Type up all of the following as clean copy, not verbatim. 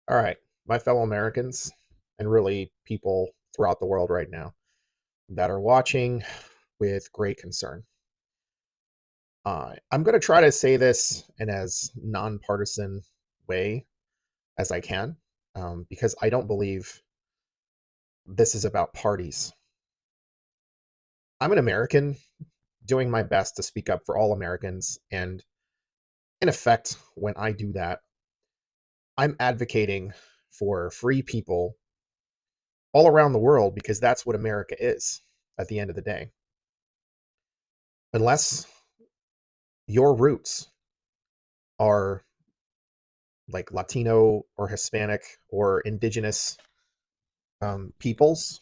All right, my fellow Americans, and really people throughout the world right now that are watching with great concern. I'm going to try to say this in as nonpartisan way as I can, because I don't believe this is about parties. I'm an American doing my best to speak up for all Americans, and in effect, when I do that, I'm advocating for free people all around the world because that's what America is at the end of the day. Unless your roots are like Latino or Hispanic or indigenous peoples,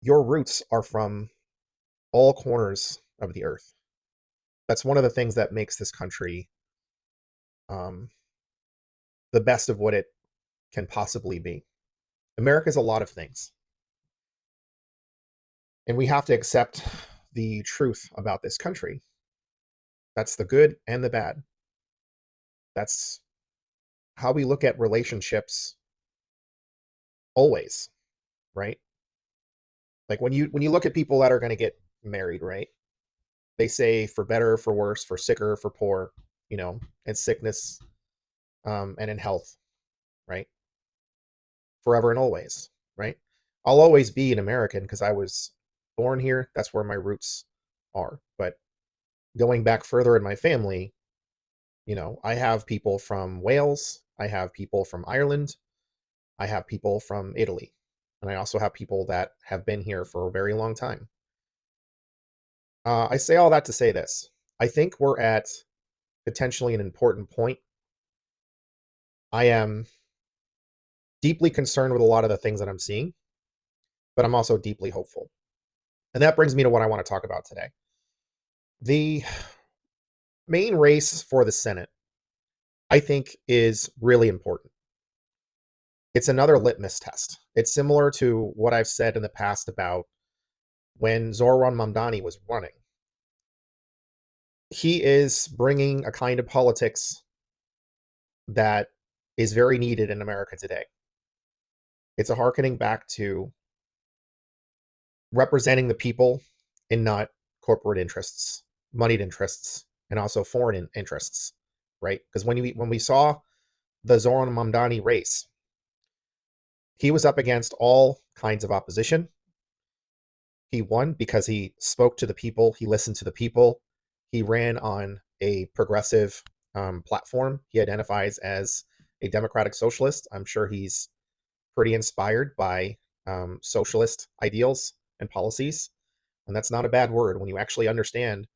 your roots are from all corners of the earth. That's one of the things that makes this country um, the best of what it can possibly be. America's a lot of things, and we have to accept the truth about this country. That's the good and the bad. That's how we look at relationships always, right? Like when you look at people that are going to get married, right? They say for better, for worse, for sicker, for poor, in sickness, and in health, right? Forever and always, right? I'll always be an American because I was born here. That's where my roots are. But going back further in my family, I have people from Wales, I have people from Ireland, I have people from Italy, and I also have people that have been here for a very long time. I say all that to say this. I think we're at potentially an important point. I am deeply concerned with a lot of the things that I'm seeing, but I'm also deeply hopeful. And that brings me to what I want to talk about today. The main race for the Senate, I think, is really important. It's another litmus test. It's similar to what I've said in the past about when Zoran Mamdani was running. He is bringing a kind of politics that is very needed in America today. It's a harkening back to representing the people and not corporate interests, moneyed interests, and also foreign interests, right? Because when we saw the Zoran Mamdani race, he was up against all kinds of opposition. He won because he spoke to the people, he listened to the people, he ran on a progressive platform. He identifies as a democratic socialist. I'm sure he's pretty inspired by socialist ideals and policies. And that's not a bad word when you actually understand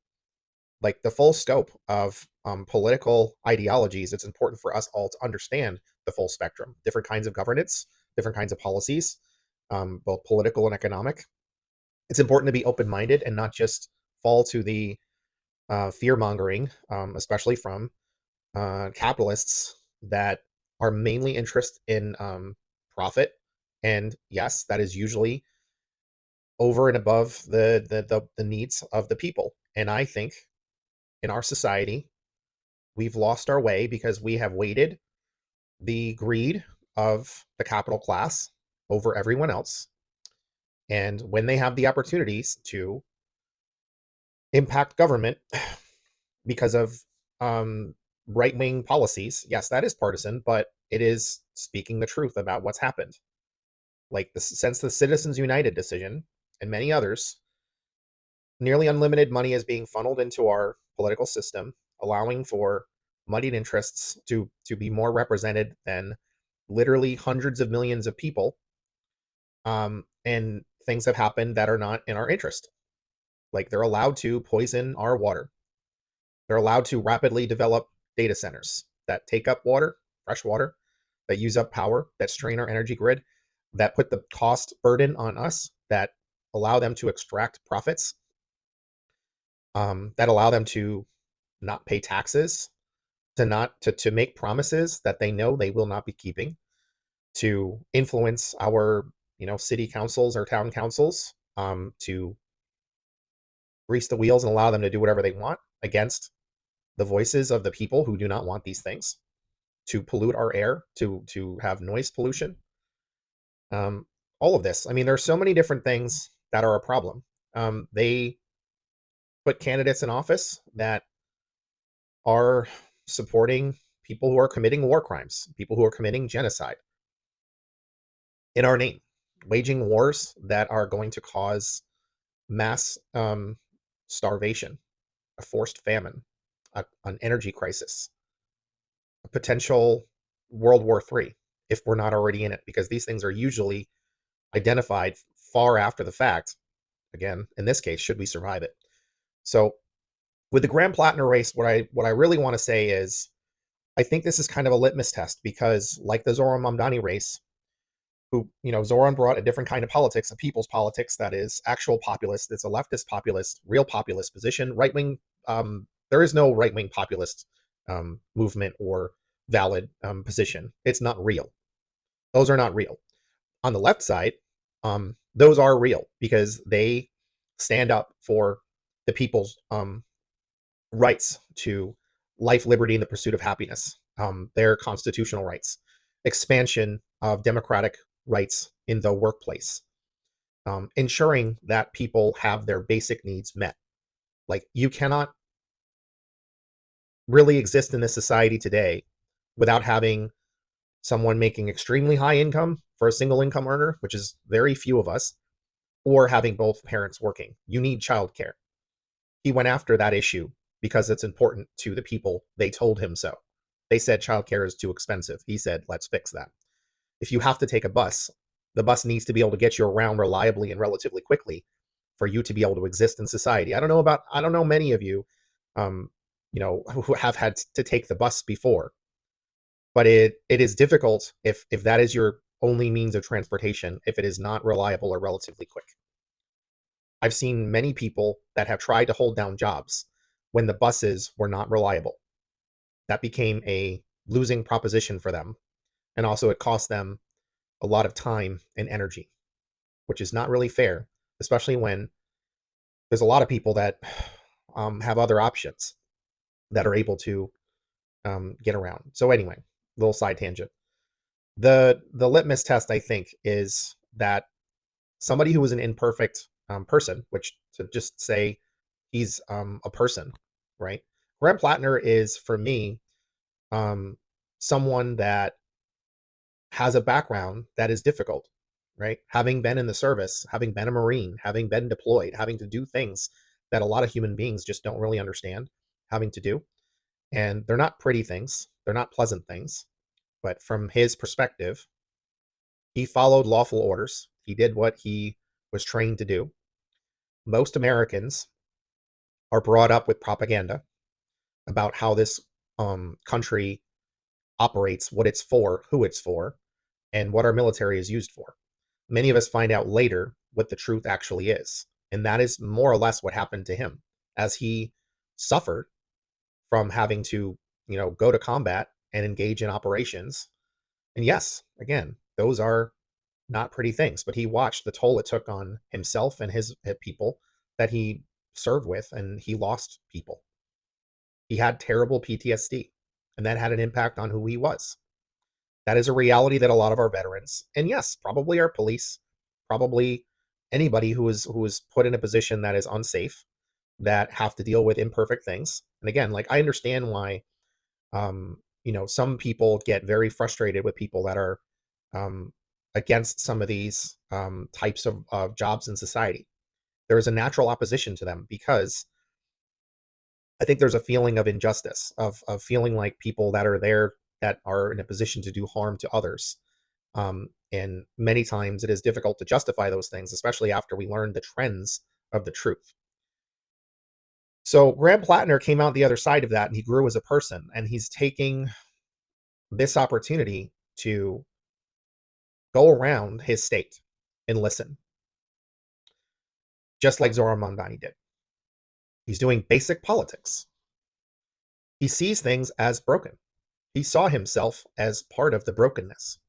like the full scope of political ideologies. It's important for us all to understand the full spectrum, different kinds of governance, different kinds of policies, both political and economic. It's important to be open-minded and not just fall to the fear mongering, especially from capitalists that are mainly interested in profit. And yes, that is usually over and above the needs of the people. And I think in our society, we've lost our way because we have weighted the greed of the capital class over everyone else. And when they have the opportunities to impact government because of right wing policies, yes, that is partisan, but it is speaking the truth about what's happened. Like since the Citizens United decision and many others, nearly unlimited money is being funneled into our political system, allowing for moneyed interests to be more represented than literally hundreds of millions of people. And things have happened that are not in our interest. Like they're allowed to poison our water. They're allowed to rapidly develop data centers that take up water, fresh water, that use up power, that strain our energy grid, that put the cost burden on us, that allow them to extract profits, that allow them to not pay taxes, to make promises that they know they will not be keeping, to influence our city councils or town councils, to grease the wheels and allow them to do whatever they want against the voices of the people who do not want these things. to pollute our air, to have noise pollution. Um, all of this. I mean, there's so many different things that are a problem. They put candidates in office that are supporting people who are committing war crimes, people who are committing genocide in our name, waging wars that are going to cause mass starvation, a forced famine, an energy crisis, a potential World War III, if we're not already in it, because these things are usually identified far after the fact. Again, in this case, should we survive it? So with the Grand Platner race, what I really want to say is I think this is kind of a litmus test because, like the Zoran Mamdani race, who, Zoran brought a different kind of politics, a people's politics that is actual populist. It's a leftist populist, real populist position. Right wing, there is no right wing populist movement or valid position. It's not real. Those are not real. On the left side, those are real because they stand up for the people's rights to life, liberty, and the pursuit of happiness, their constitutional rights, expansion of democratic rights in the workplace, ensuring that people have their basic needs met. Like, you cannot really exist in this society today without having someone making extremely high income for a single income earner, which is very few of us, or having both parents working. You need childcare. He went after that issue because it's important to the people. They told him so. They said childcare is too expensive. He said, let's fix that. If you have to take a bus, the bus needs to be able to get you around reliably and relatively quickly for you to be able to exist in society. I don't know many of you, um, who have had to take the bus before, but it is difficult if that is your only means of transportation, if it is not reliable or relatively quick. I've seen many people that have tried to hold down jobs when the buses were not reliable. That became a losing proposition for them. And also it cost them a lot of time and energy, which is not really fair, especially when there's a lot of people that have other options that are able to get around. So anyway, little side tangent. The litmus test, I think, is that somebody who is an imperfect person, which to just say he's a person, right? Graham Plattner is, for me, um, someone that has a background that is difficult, right? Having been in the service, having been a Marine, having been deployed, having to do things that a lot of human beings just don't really understand having to do. And they're not pretty things, they're not pleasant things. But from his perspective, he followed lawful orders. He did what he was trained to do. Most Americans are brought up with propaganda about how this country operates, what it's for, who it's for, and what our military is used for. Many of us find out later what the truth actually is. And that is more or less what happened to him as he suffered from having to, go to combat and engage in operations. And yes, again, those are not pretty things, but he watched the toll it took on himself and his people that he served with, and he lost people. He had terrible PTSD, and that had an impact on who he was. That is a reality that a lot of our veterans, and yes, probably our police, probably anybody who is put in a position that is unsafe, that have to deal with imperfect things. And again, like, I understand why some people get very frustrated with people that are um, against some of these types of jobs in society. There is a natural opposition to them because I think there's a feeling of injustice, of feeling like people that are there that are in a position to do harm to others. And many times it is difficult to justify those things, especially after we learn the trends of the truth. So Graham Plattner came out the other side of that, and he grew as a person, and he's taking this opportunity to go around his state and listen, just like Zoran Mondani did. He's doing basic politics. He sees things as broken. He saw himself as part of the brokenness.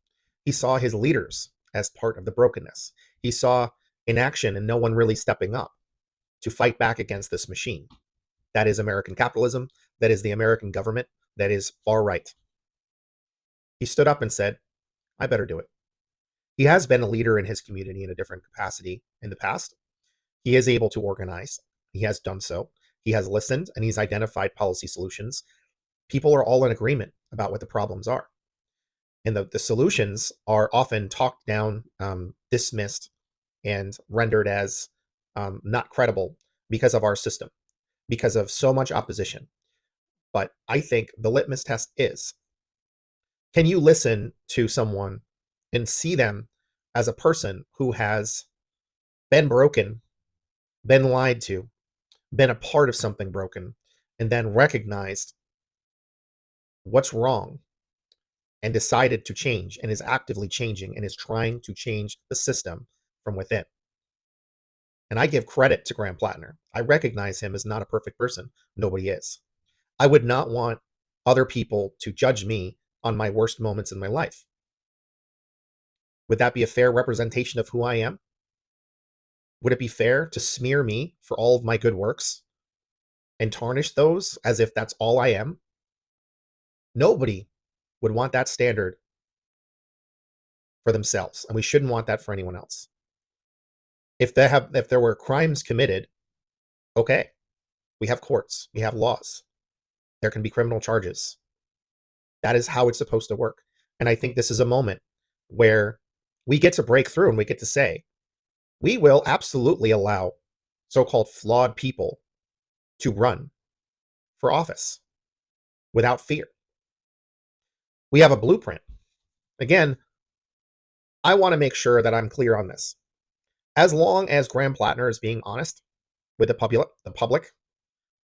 He saw his leaders as part of the brokenness. He saw inaction and no one really stepping up to fight back against this machine. That is American capitalism. That is the American government. That is far right. He stood up and said, I better do it. He has been a leader in his community in a different capacity in the past. He is able to organize. He has done so. He has listened and he's identified policy solutions. People are all in agreement about what the problems are. And the solutions are often talked down, dismissed, and rendered as not credible because of our system, because of so much opposition. But I think the litmus test is, can you listen to someone and see them as a person who has been broken, been lied to, been a part of something broken, and then recognized what's wrong and decided to change and is actively changing and is trying to change the system from within? And I give credit to Graham Plattner. I recognize him as not a perfect person. Nobody is. I would not want other people to judge me on my worst moments in my life. Would that be a fair representation of who I am? Would it be fair to smear me for all of my good works and tarnish those as if that's all I am? Nobody would want that standard for themselves, and we shouldn't want that for anyone else. If there were crimes committed, okay, we have courts, we have laws. There can be criminal charges. That is how it's supposed to work. And I think this is a moment where we get to break through and we get to say, we will absolutely allow so-called flawed people to run for office without fear. We have a blueprint. Again, I want to make sure that I'm clear on this. As long as Graham Plattner is being honest with the public,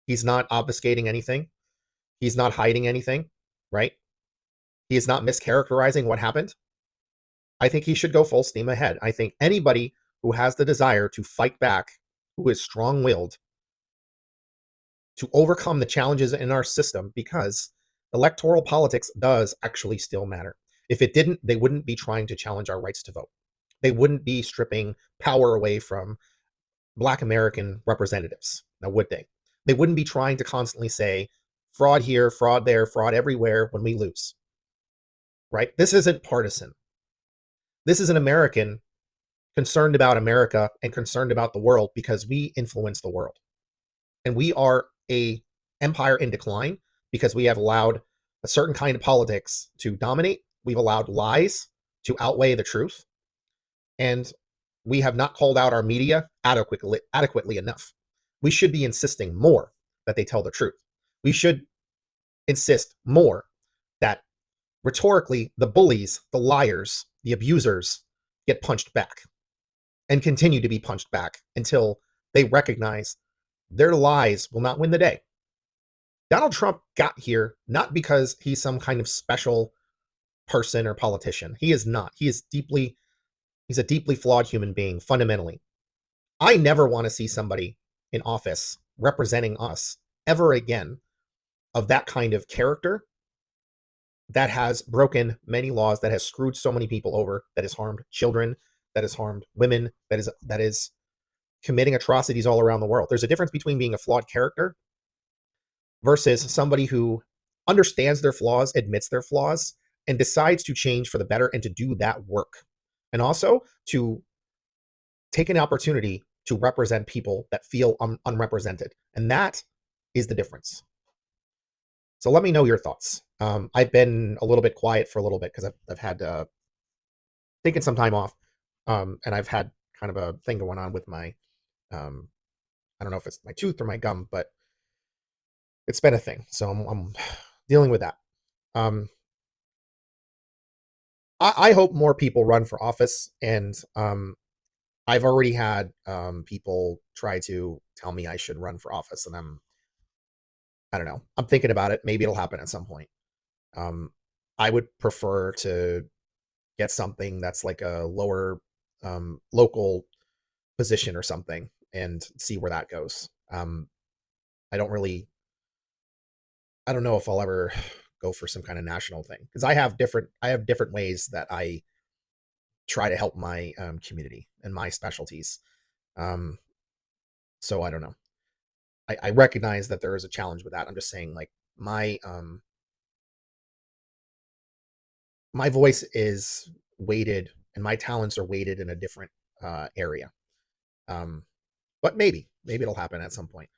he's not obfuscating anything. He's not hiding anything, right? He is not mischaracterizing what happened. I think he should go full steam ahead. I think anybody who has the desire to fight back, who is strong-willed, to overcome the challenges in our system, because electoral politics does actually still matter. If it didn't, they wouldn't be trying to challenge our rights to vote. They wouldn't be stripping power away from Black American representatives, now would they? They wouldn't be trying to constantly say, fraud here, fraud there, fraud everywhere when we lose, right? This isn't partisan. This is an American concerned about America and concerned about the world because we influence the world. And we are a empire in decline because we have allowed a certain kind of politics to dominate. We've allowed lies to outweigh the truth. And we have not called out our media adequately enough. We should be insisting more that they tell the truth. We should insist more that rhetorically the bullies, the liars, the abusers get punched back and continue to be punched back until they recognize their lies will not win the day. Donald Trump got here not because he's some kind of special person or politician. He is not. He's a deeply flawed human being fundamentally. I never want to see somebody in office representing us ever again of that kind of character that has broken many laws, that has screwed so many people over, that has harmed children, that has harmed women, that is committing atrocities all around the world. There's a difference between being a flawed character versus somebody who understands their flaws, admits their flaws, and decides to change for the better and to do that work. And also to take an opportunity to represent people that feel unrepresented. And that is the difference. So let me know your thoughts. I've been a little bit quiet for a little bit because I've had taken some time off, and I've had kind of a thing going on with my, I don't know if it's my tooth or my gum, but it's been a thing. So I'm dealing with that. Um, I hope more people run for office, and I've already had people try to tell me I should run for office, and I don't know. I'm thinking about it. Maybe it'll happen at some point. Um, I would prefer to get something that's like a lower local position or something and see where that goes. I don't really, I don't know if I'll ever go for some kind of national thing because I have different ways that I try to help my community and my specialties. Um, so I don't know. I recognize that there is a challenge with that. I'm just saying, like my my voice is weighted and my talents are weighted in a different area. Um, but maybe it'll happen at some point.